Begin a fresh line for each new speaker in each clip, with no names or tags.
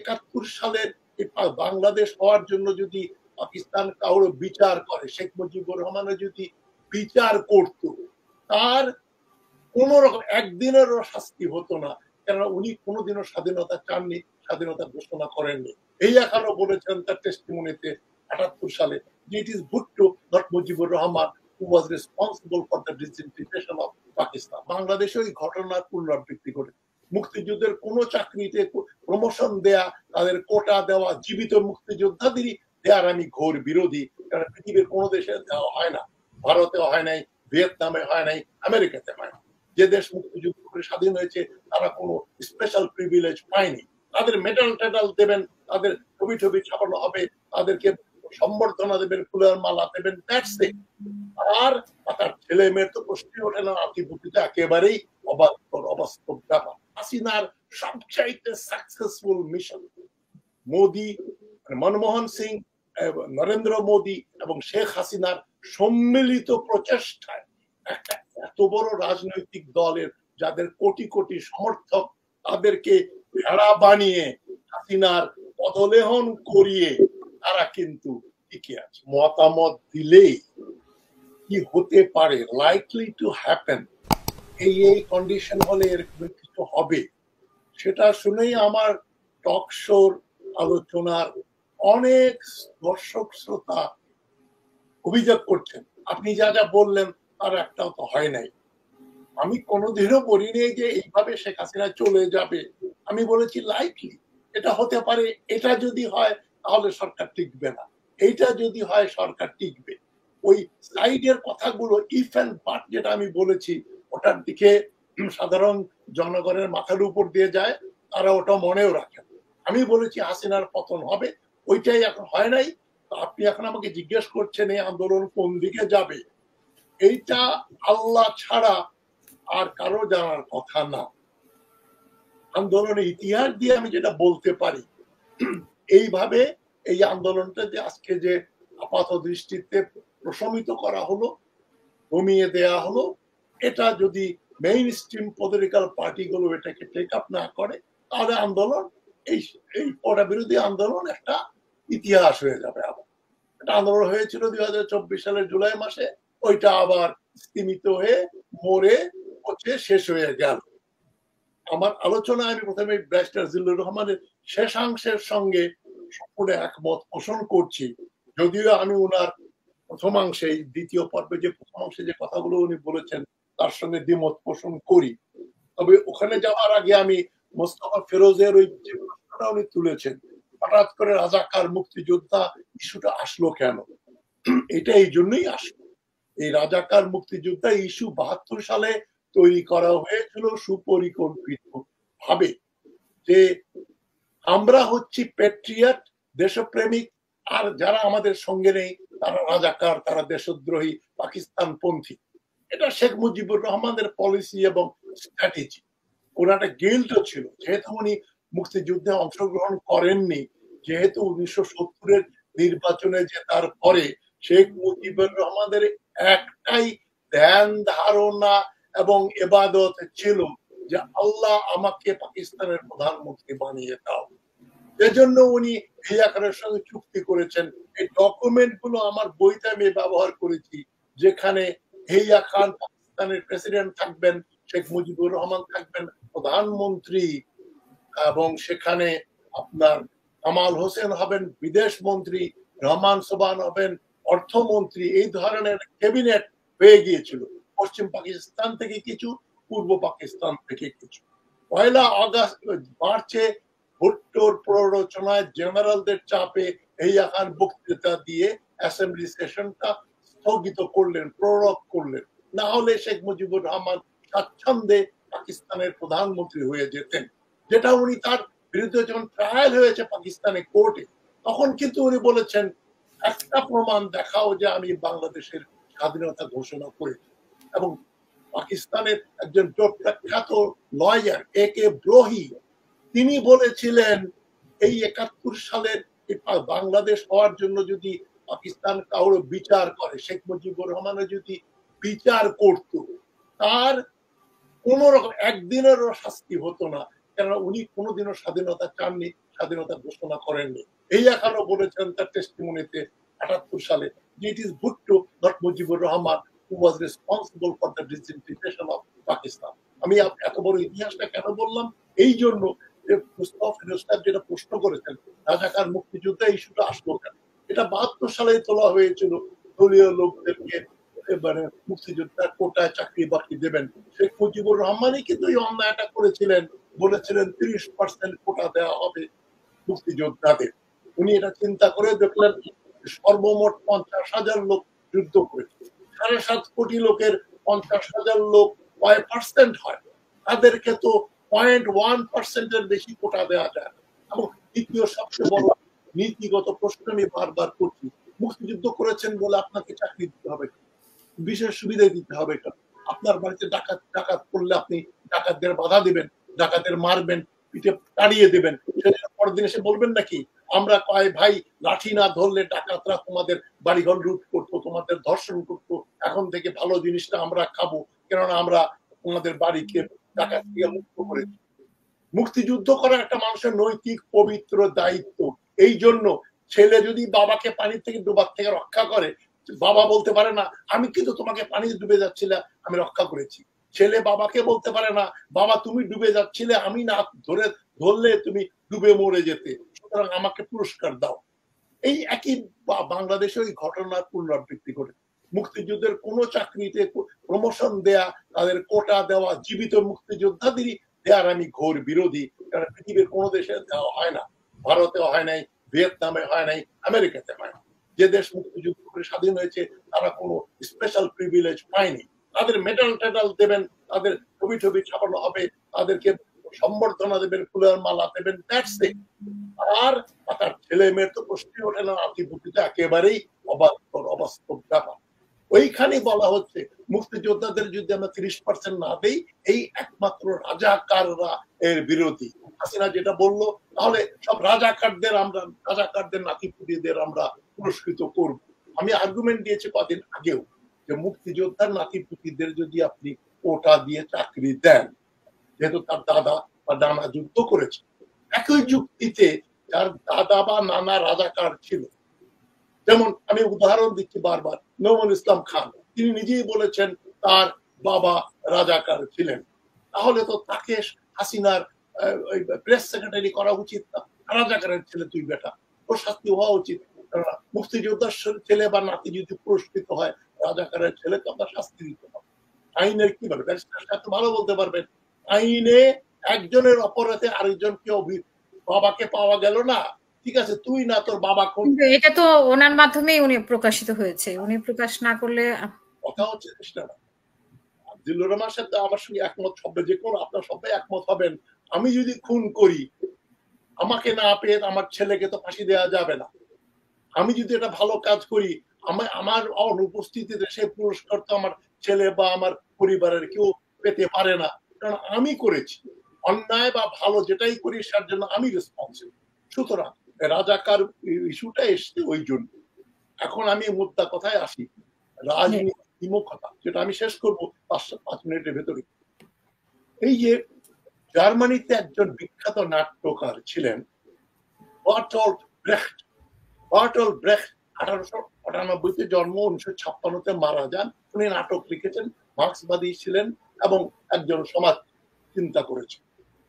71 সালের বাংলাদেশ হওয়ার জন্য যদি পাকিস্তান কারো বিচার করে, শেখ মুজিবুর রহমানের যদি বিচার করত, তার কোন রকম একদিনেরও শাস্তি হতো না, কেননা উনি কোনোদিনও স্বাধীনতা চাননি, স্বাধীনতা ঘোষণা করেননি। এই এখনো বলেছেন তার টেস্টিমনিতে 78 সালে, it is Bhutto not Mujibur Rahman who was responsible for the disintegration of Pakistan. বাংলাদেশে ওই ঘটনার পুনরাবৃত্তি করে মুক্তিযুদ্ধের কোন চাকরিতে প্রমোশন দেয়া, তাদের কোটা দেওয়া জীবিত মুক্তিযোদ্ধাদেরই দেয়ার আমি ঘোর বিরোধী। কারণ পৃথিবীর কোন দেশে দেওয়া হয় না, ভারতেও হয় নাই, ভিয়েতনামে হয় নাই, আমেরিকাতে হয় না। যে দেশ মুক্তিযুদ্ধ করে স্বাধীন হয়েছে তারা কোনো স্পেশাল প্রিভিলেজ পায়নি। তাদের মেডাল টেডাল দেবেন, তাদের ছবি টবি ছাপানো হবে, তাদেরকে সম্বর্ধনা দেবেন, ফুলের মালা দেবেন, দ্যাটস ইট। আর তার ছেলে মেয়ের তো প্রশ্নই ওঠে না, নাতিপুতিতে একেবারেই অবাস্তব ব্যাপার। হাসিনার সবচাইতে সাকসেসফুল মিশন মোদি, মনমোহন সিং, নরেন্দ্র মোদি এবং শেখ হাসিনার সম্মিলিত প্রচেষ্টায় একটা এত বড় রাজনৈতিক দলের যাদের কোটি কোটি সমর্থক, তাদেরকে ভেড়া বানিয়ে হাসিনার পদলেহন করিয়ে তারা কিন্তু টিকে আছে। মতামত দিলেই কি হতে পারে, লাইকলি টু হ্যাপেন, এই কন্ডিশন হলে এরকম কিছু হবে, সেটা শুনেই আমার টক শোর আলোচনার অনেক দর্শক শ্রোতা অভিযোগ করছেন, আপনি যা যা বললেন তার একটাও তো হয় নাই। আমি কোনোদিনও বলিনি যে এইভাবে শেখ হাসিনা চলে যাবে। আমি বলেছি লাইকলি এটা হতে পারে, এটা যদি হয় তাহলে সরকার টিকবে না, এইটা যদি হয় সরকার টিকবে। ওই সাইডের কথাগুলো ইফ এন্ড বাট যেটা আমি বলেছি, ওটার দিকে সাধারণ জনগণের মাথার উপর দিয়ে যায়, তারা ওটা মনেও রাখেন। আমি বলেছি হাসিনার পতন হবে, ওইটাই এখন হয় নাই। তো আপনি এখন আমাকে জিজ্ঞেস করছেন এই আন্দোলন কোন দিকে যাবে, এইটা আল্লাহ ছাড়া আর কারো জানার কথা না। আন্দোলনের ইতিহাস দিয়ে আমি যেটা বলতে পারি, এইভাবে এই আন্দোলনটা যে আজকে যে আপাত দৃষ্টিতে প্রশমিত করা হলো, কমিয়ে দেয়া হলো, এটা যদি মেইন স্ট্রিম পলিটিক্যাল পার্টিগুলো এটাকে টেক আপ না করে, তাহলে আন্দোলন এই এই কোটা বিরোধী আন্দোলন একটা ইতিহাস হয়ে যাবে। আবার একটা আন্দোলন হয়েছিল 2024 সালের জুলাই মাসে, ওইটা আবার স্তীমিত হয়ে মরে পচে শেষ হয়ে গেল। আমার আলোচনায় আমি প্রথমে ব্যারিস্টার জিল্লুর রহমানের শেষাংশের সঙ্গে সম্পূর্ণ একমত পোষণ করছি, যদিও আমি ওনার প্রথমাংশে, দ্বিতীয় পর্বে যে প্রথমাংশে যে কথাগুলো উনি বলেছেন তার সঙ্গে দ্বিমত পোষণ করি। তবে ওখানে যাওয়ার আগে আমি মোস্তফা ফিরোজের ওই যে প্রশ্নটা উনি তুলেছেন, হঠাৎ করে রাজাকার মুক্তিযোদ্ধা ইস্যুটা আসলো কেন, এটা এই জন্যই আসলো। এই রাজাকার মুক্তিযোদ্ধা ইস্যু 72 সালে তৈরি করা হয়েছিল সুপরিকল্পিত ভাবে, যে আমরা হচ্ছি প্যাট্রিয়ট, দেশপ্রেমিক, আর যারা আমাদের সঙ্গে নেই তারা রাজাকার, তারা দেশদ্রোহী, পাকিস্তানপন্থী। এটা শেখ মুজিবুর রহমানের পলিসি এবং স্ট্র্যাটেজি। ওনার একটা গিল্টও ছিল, যেহেতু উনি মুক্তিযুদ্ধে অংশগ্রহণ করেননি, যেহেতু 1970-এর নির্বাচনে জেতার পরে শেখ মুজিবুর রহমানের একটাই ধ্যান ধারণা এবং ইবাদত ছিল যে আল্লাহ আমাকে পাকিস্তানের প্রধানমন্ত্রী বানিয়ে দাও। এজন্য উনি হিয়াকারের সঙ্গে চুক্তি করেছেন। এই ডকুমেন্ট গুলো আমার বইতে আমি ব্যবহার করেছি, যেখানে হিয়া খান পাকিস্তানের প্রেসিডেন্ট থাকবেন, শেখ মুজিবুর রহমান থাকবেন প্রধানমন্ত্রী, এবং সেখানে আপনার কামাল হোসেন হবেন বিদেশ মন্ত্রী, রহমান সোবান হবেন অর্থমন্ত্রী। এই ধরনের ক্যাবিনেট হয়ে গিয়েছিল, পশ্চিম পাকিস্তান থেকে কিছু, পূর্ব পাকিস্তান থেকে কিছু। 1 আগস্ট মার্চে ভুট্টোর প্ররোচনায় জেনারেলদের চাপে হিয়া খান বক্তৃতা দিয়ে অ্যাসেম্বলি সেশনটা স্থগিত করলেন, প্ররোধ করলেন। না হলে শেখ মুজিবুর রহমান স্বাচ্ছন্দ্যে পাকিস্তানের প্রধানমন্ত্রী হয়ে যেতেন। যেটা উনি তার বিরুদ্ধে যখন ট্রায়াল হয়েছে পাকিস্তানের কোর্টে, তখন কিন্তু উনি বলেছেন একটা প্রমাণ দেখাও যে আমি বাংলাদেশের স্বাধীনতা ঘোষণা করেছি। এবং পাকিস্তানের একজন প্রখ্যাত লয়ার A.K. ব্রোহি, তিনি বলেছিলেন এই 71 সালের বাংলাদেশ হওয়ার জন্য যদি পাকিস্তান কারো বিচার করে, শেখ মুজিবুর রহমানের যদি বিচার করত, তার কোন রকম একদিনেরও শাস্তি হতো না, কেননা উনি কোনোদিনও স্বাধীনতা চাননি, স্বাধীনতা ঘোষণা করেননি। এই এখনো বলেছেন তার টেস্টিমনিতে ৭৮ সালে যে it is Bhutto not Mujibur Rahman who was responsible for the disintegration of Pakistan. আমি এত বড় ইতিহাসটা কেন বললাম? এই জন্য যে মুস্তফা ফিরোজ সাহেব যেটা প্রশ্ন করেছেন রাজাকার মুক্তিযুদ্ধ ইস্যুটা আসলো কেন? এটা ৭২ সালে তোলা হয়েছিল দলীয় লোকদেরকে মানে মুক্তিযোদ্ধার কোটায় চাকরি বাকরি দেবেন। শেখ মুজিবুর রহমানই কিন্তু এই অন্যায়টা করেছিলেন, বলেছিলেন ৩০% কোটা দেওয়া হবে মুক্তিযোদ্ধাদের। উনি এটা চিন্তা করে দেখলেন সর্বমোট ৫০,০০০ লোক যুদ্ধ করেছে। ৭.৫ কোটি লোকের ৫০,০০০ লোক কয় পার্সেন্ট হয়? তাদেরকে তো 0.1% এর বেশি কোটা দেওয়া যায় না। এবং দ্বিতীয় সবচেয়ে বড় নীতিগত প্রশ্ন আমি বারবার করছি, মুক্তিযুদ্ধ করেছেন বলে আপনাকে চাকরি দিতে হবে, বিশেষ সুবিধা দিতে হবে কেন? আপনার বাড়িতে ডাকাত করলে আপনি ডাকাতদের বাধা দিবেন, ডাকাতের মারবেন, পিঠে তাড়িয়ে দেবেন। পরের দিন এসে বলবেন নাকি আমরা কয় ভাই লাঠি না ধরলে ডাকাতরা তোমাদের বাড়িঘর লুট করতো, তোমাদের ধর্ষণ করতো, এখন থেকে ভালো জিনিসটা আমরা খাবো, কেননা আমরা তোমাদের বাড়িকে ডাকাত দিয়ে মুক্ত করেছি। মুক্তিযুদ্ধ করা একটা মানুষের নৈতিক পবিত্র দায়িত্ব। এই জন্য ছেলে যদি বাবাকে পানি থেকে ডুবার থেকে রক্ষা করে, বাবা বলতে পারে না আমি কিন্তু তোমাকে পানি ডুবে যাচ্ছিলে আমি রক্ষা করেছি। ছেলে বাবাকে বলতে পারে না বাবা তুমি ডুবে যাচ্ছিলে আমি না ধরলে তুমি ডুবে মরে যেতে, সুতরাং আমাকে পুরস্কার দাও। এই একই বাংলাদেশে ওই ঘটনার পুনরাবৃত্তি করে মুক্তিযুদ্ধের কোন চাকরিতে প্রমোশন দেয়া, তাদের কোটা দেওয়া জীবিত মুক্তিযোদ্ধাদেরই দেওয়ার আমি ঘোর বিরোধী। কারণ পৃথিবীর কোন দেশে দেওয়া হয় না, ভারতেও হয় নাই, ভিয়েতনামে হয় নাই, আমেরিকাতে হয় না। যে দেশ মুক্তিযুদ্ধ করে স্বাধীন হয়েছে তারা কোনো স্পেশাল প্রিভিলেজ পায়নি। তাদের মেডাল টেডাল দেবেন, তাদের ছবি টবি ছাপানো হবে, তাদেরকে সম্বর্ধনা দেবেন, ফুলের মালা দেবেন, দ্যাটস ইট। আর তার ছেলে মেয়ের তো প্রশ্নই ওঠে না, নাতিপুতিতে একেবারেই অবাস্তব ব্যাপার। ওইখানে বলা হচ্ছে মুক্তিযোদ্ধাদের যদি আমরা ৩০% না দেই, এই একমাত্র রাজাকাররা এর বিরোধী। হাসিনা যেটা বললো তাহলে সব রাজাকারদের নাতিপুতিদের আমরা পুরস্কৃত করব। আমি আর্গুমেন্ট দিয়েছি কদিন আগেও যে মুক্তিযোদ্ধার নাতিপুতিদের যদি আপনি কোটা দিয়ে চাকরি দেন, যেহেতু তার দাদা বা নানা যুদ্ধ করেছে, একই যুক্তিতে যার দাদা বা নানা রাজাকার ছিল, যেমন আমি উদাহরণ দিচ্ছি বারবার, নজরুল ইসলাম খান, তিনি নিজেই বলেছেন তার বাবা রাজাকার ছিলেন, তাহলে তো তাকে হাসিনার প্রেস সেক্রেটারি করা উচিত না। রাজাকারের ছেলে তুই বেটা, ওর শাস্তি হওয়া উচিত। মুক্তিযোদ্ধার ছেলে বা নাতি যদি পুরস্কৃত হয়, রাজাকারের ছেলে তো আপনার শাস্তি দিতে হবে। আইনের কি বলে, ব্যারিস্টার ভালো বলতে পারবেন, আইনে একজনের অপরাধে আরেকজনকে বাবাকে পাওয়া গেল না, ঠিক আছে তুই না তোর বাবা কোন,
এটা তো ওনার মাধ্যমেই উনি প্রকাশিত হয়েছে, উনি প্রকাশ না করলে
কথা হচ্ছে চেষ্টা না। আব্দুল রহমান সাহেব আমার সঙ্গে একমত হবে, যে কোনো আপনার সবাই একমত হবেন, আমি যদি খুন করি আমাকে না পেয়ে আমার ছেলেকে তো ফাঁসি দেওয়া যাবে না। আমি যদি এটা ভালো কাজ করি আমার অনুপস্থিতিতে সে পুরস্কার তো আমার ছেলে বা আমার পরিবারের কেউ পেতে পারে না, কারণ আমি করেছি। অন্যায় বা ভালো যেটাই করি তার জন্য আমি রেসপন্সিবল। সুতরাং রাজাকার ইস্যুটা এসছে ওই জন্য। এখন আমি মুদ্রা কথায় আসি, রাজনীতি বিমুখতা, যেটা আমি শেষ করবো ৫ মিনিটের ভেতরে। এই যে জার্মানিতে একজন বিখ্যাত নাট্যকার ছিলেন বার্টল্ড ব্রেখট। বার্টল্ড ব্রেখট ১৮৯৮-তে জন্ম, ১৯৫৬-তে মারা যান। উনি নাটক লিখেছেন, মার্ক্সবাদী ছিলেন এবং একজন সমাজ চিন্তা করেছেন।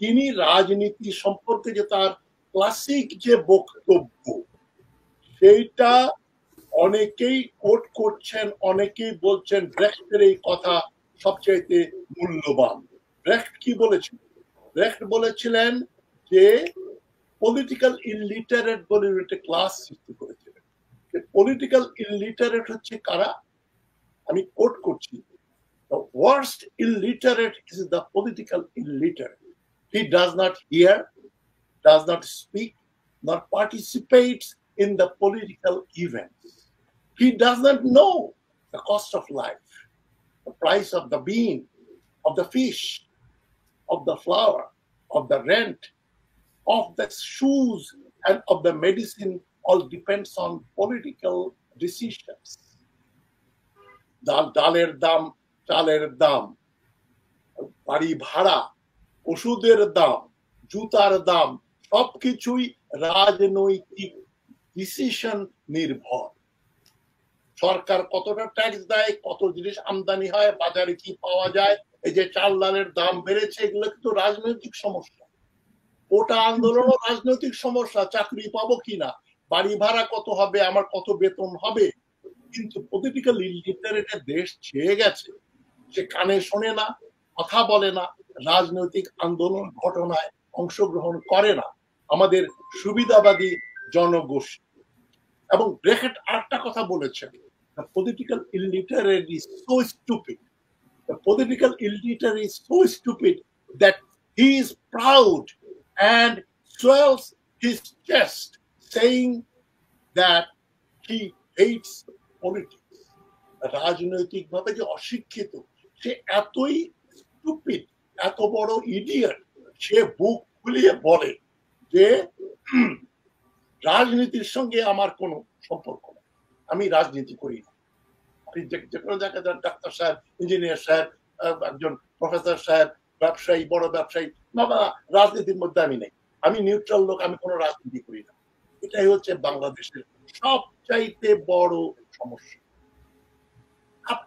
তিনি রাজনীতি সম্পর্কে যে তার ক্লাসিক যে বক্তব্য, সেইটা অনেকেই কোট করছেন, অনেকেই বলছেন ব্রেখটের এই কথা সবচাইতে মূল্যবান। ব্রেখট কি বলেছেন? ব্রেখট বলেছিলেন যে পলিটিক্যাল ইলিটারেট বলে একটা ক্লাস সৃষ্টি করেছিলেন। পলিটিক্যাল ইলিটারেট হচ্ছে কারা? আমি কোট করছি, the worst illiterate is the political illiterate. He does not hear, does not speak, nor participates in the political events. He does not know the cost of life, the price of the bean, of the fish, of the flour, of the rent, of the shoes, and of the medicine. All depends on political decisions. ডালের দাম, চালের দাম, বাড়ি ভাড়া, ওষুধের দাম, জুতার দাম, সবকিছুই রাজনৈতিক ডিসিশন নির্ভর। সরকার কতটা ট্যাক্স দেয়, কত জিনিস আমদানি হয়, বাজারে কি পাওয়া যায়, এই যে চাল ডালের দাম বেড়েছে, এগুলো কিন্তু রাজনৈতিক সমস্যা। ওটা আন্দোলনও রাজনৈতিক সমস্যা, চাকরি পাবো কিনা, বাড়ি ভাড়া কত হবে, আমার কত বেতন হবে। কিন্তু পলিটিক্যাল ইলিটারেট দেশ ছেয়ে গেছে, সে কানে শোনে না, কথা বলে না, রাজনৈতিক আন্দোলন ঘটনায় অংশগ্রহণ করে না। আমাদের সুবিধাবাদী জনগোষ্ঠী। এবং ব্রেকেট আরেকটা কথা বলেছেন, the political illiterate is so stupid. The political illiterate is so stupid that he is proud and swells his chest saying that he hates politics. রাজনৈতিকভাবে যে অশিক্ষিত, সে এতই স্টুপিড, এত বড় ইডিয়ট, সে বুক খুলিয়ে বলে যে রাজনীতির সঙ্গে আমার কোনো সম্পর্ক নেই, আমি রাজনীতি করি না। আপনি যে কোনো জায়গায় ডাক্তার সাহেব, ইঞ্জিনিয়ার সাহেব, একজন প্রফেসর সাহেব, ব্যবসায়ী, বড় ব্যবসায়ী, বাবা রাজনীতির মধ্যে আমি নেই, আমি নিউট্রাল লোক, আমি কোনো রাজনীতি করি না। এটাই হচ্ছে বাংলাদেশের সবচাইতে বড় সমস্যা।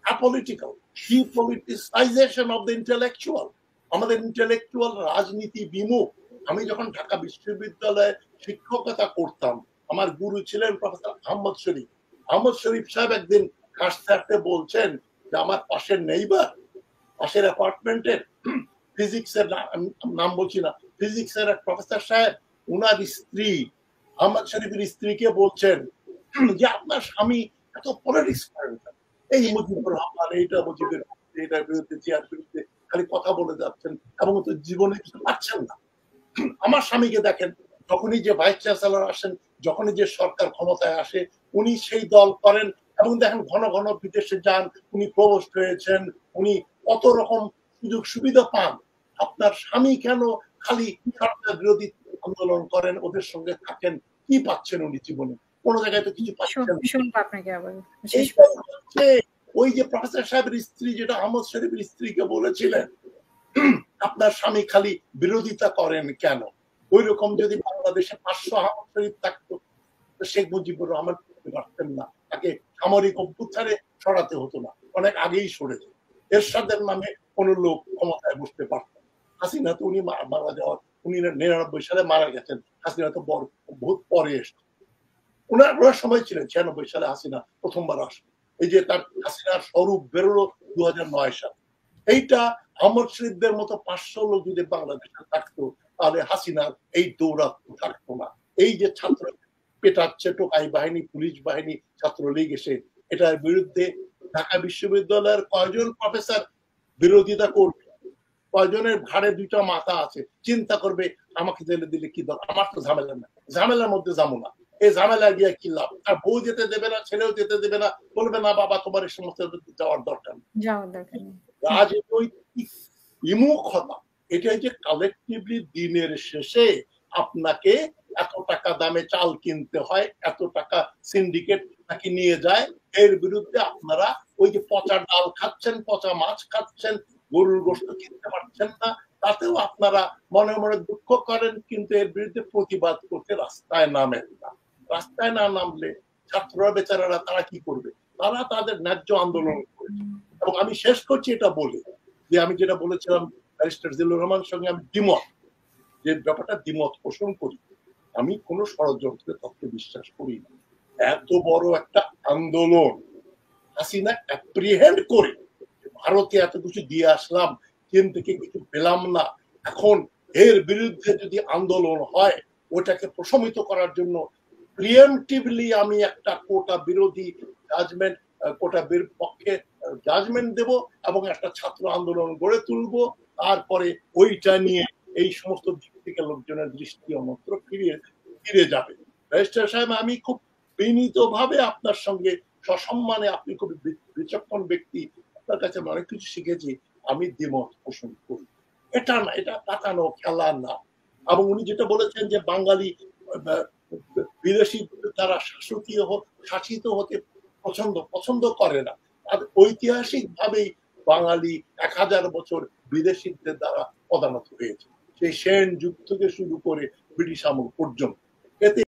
Apolitical, depoliticization of the intellectual. আমাদের ইন্টেলেকচুয়াল রাজনীতি বিমুখ। আমি যখন ঢাকা বিশ্ববিদ্যালয়ে শিক্ষকতা করতাম, আমার গুরু ছিলেন প্রফেসর আহমদ শরীফ। আহমদ শরীফ সাহেব একদিন হাসতে হাসতে বলছেন যে আমার পাশের নেইবার, পাশের অ্যাপার্টমেন্টের ফিজিক্সের, নাম বলছি না, ফিজিক্সের এক প্রফেসর সাহেব, উনার স্ত্রী, আহমদ শরীফের স্ত্রীকে বলছেন যে আপনার স্বামী এত পলিটিক্স করেন, এই মুজিবুর রহমান, এইটা মুজিবের, এটার বিরুদ্ধে, জিয়ার বিরুদ্ধে খালি কথা বলে যাচ্ছেন এবং তো জীবনে কিছু পাচ্ছেন না। আমার স্বামীকে দেখেন, যখনই যে ভাইস চ্যান্সেলর আসেন, যখনই যে সরকার ক্ষমতায় আসে, উনি সেই দল করেন এবং দেখেন ঘন ঘন বিদেশে যান, উনি প্রভোস্ট হয়েছেন, উনি কত রকম সুযোগ সুবিধা পান। আপনার স্বামী কেন খালি সরকার বিরোধী আন্দোলন করেন, ওদের সঙ্গে থাকেন, কি পাচ্ছেন উনি জীবনে? কোন জায়গায় তো কিছু পাচ্ছেন। ওই যে প্রফেসর সাহেবের স্ত্রী, যেটা আহমদ শরীফের স্ত্রীকে বলেছিলেন আপনার স্বামী খালি বিরোধিতা করেন কেন, ওই রকম যদি বাংলাদেশে 500 আহমদ শরীফ থাকতো, শেখ মুজিবুর রহমান পারতেন না, তাকে সামরিক অভ্যুত্থানে সরাতে হতো না, অনেক আগেই সরেছে। এরশাদের নামে কোন লোক ক্ষমতায় বসতে পারত। হাসিনা তো উনি মারা যাওয়ার, উনি 99 সালে মারা গেছেন, হাসিনা তো বহুত পরে এসছে। ওনার সময় ছিলেন 96 সালে হাসিনা প্রথমবার আসে, এই যে তার হাসিনার স্বরূপ বেরোলো 2009 সালে। এইটা আহমদ শরীফদের মতো 500 লোক যদি বাংলাদেশে থাকতো, তাহলে হাসিনার এই দৌরাত্ম থাকতো না। এই যে ছাত্র পেটাচ্ছে, টোকাই বাহিনী, পুলিশ বাহিনী, ছাত্রলীগ এসে, এটার বিরুদ্ধে ঢাকা বিশ্ববিদ্যালয়ের কয়জন প্রফেসর বিরোধিতা করবে, কয়জনের ঘাড়ে দুইটা মাথা আছে, চিন্তা করবে আমাকে জেলে দিলে কি দরকার, আমার তো ঝামেলা না, ঝামেলার মধ্যে যাবো না, এই ঝামেলা গিয়ে কি লাভ। আর বউ যেতে দেবে না, ছেলেও যেতে দেবে না, বলবে না বাবা তোমার এই সমস্ত যাওয়ার দরকার নেই। রাজনৈতিক বিমুখতা, এটাই যে কালেকটিভলি দিনের শেষে আপনাকে এত টাকা দামে চাল কিনতে হয়, এত টাকা সিন্ডিকেট নাকি নিয়ে যায়, এর বিরুদ্ধে আপনারা ওই যে পচা ডাল খাচ্ছেন, পচা মাছ খাচ্ছেন, গরুর গোশত কিনতে পারছেন না, তাতেও আপনারা মনে মনে দুঃখ করেন, কিন্তু এর বিরুদ্ধে প্রতিবাদ করতে রাস্তায় নামেন না। রাস্তায় না নামলে ছাত্ররা বেচারারা তারা কি করবে? তারা তাদের ন্যায্য আন্দোলন করবে। এবং আমি শেষ করছি এটা বলে যে, আমি যেটা বলেছিলাম ব্যারিস্টার জিল্লুর রহমানের সঙ্গে আমি দ্বিমত, যে ব্যাপারটা দ্বিমত পোষণ করি। আমি কোন ষড়যন্ত্রের তত্ত্বে বিশ্বাস করি না। এত বড় একটা আন্দোলন হাসিনা অ্যাপ্রিহেন্ড করে, ভারতে এত কিছু দিয়ে আসলাম, চীন থেকে কিছু পেলাম না, এখন এর বিরুদ্ধে যদি আন্দোলন হয়, ওটাকে প্রশমিত করার জন্য প্রিএমটিভলি আমি একটা কোটা বিরোধী জাজমেন্ট, কোটা পক্ষে জাজমেন্ট দেব এবং একটা ছাত্র আন্দোলন গড়ে তুলবো। তারপরে ওইটা নিয়ে এই সমস্ত দিক থেকে লোকজনের দৃষ্টি অন্যত্র ফিরে যাবে। রেজিস্ট্রার সাহেব, আমি খুব বিনীতভাবে আপনার সঙ্গে সসম্মানে, আপনি খুব বিচক্ষণ ব্যক্তি, আপনার কাছে অনেক কিছু শিখেছি, আমি দ্বিমত পোষণ করি। এটা না, এটা কাটানো খেলা না। এবং উনি যেটা বলেছেন যে বাঙালি বিদেশি তারা শাসিত হতে পছন্দ করে না, ঐতিহাসিক ভাবেই বাঙালি 1000 বছর বিদেশিদের দ্বারা পদানত হয়েছে। সেই সেন যুগ থেকে শুরু করে ব্রিটিশ আমল পর্যন্ত। এতে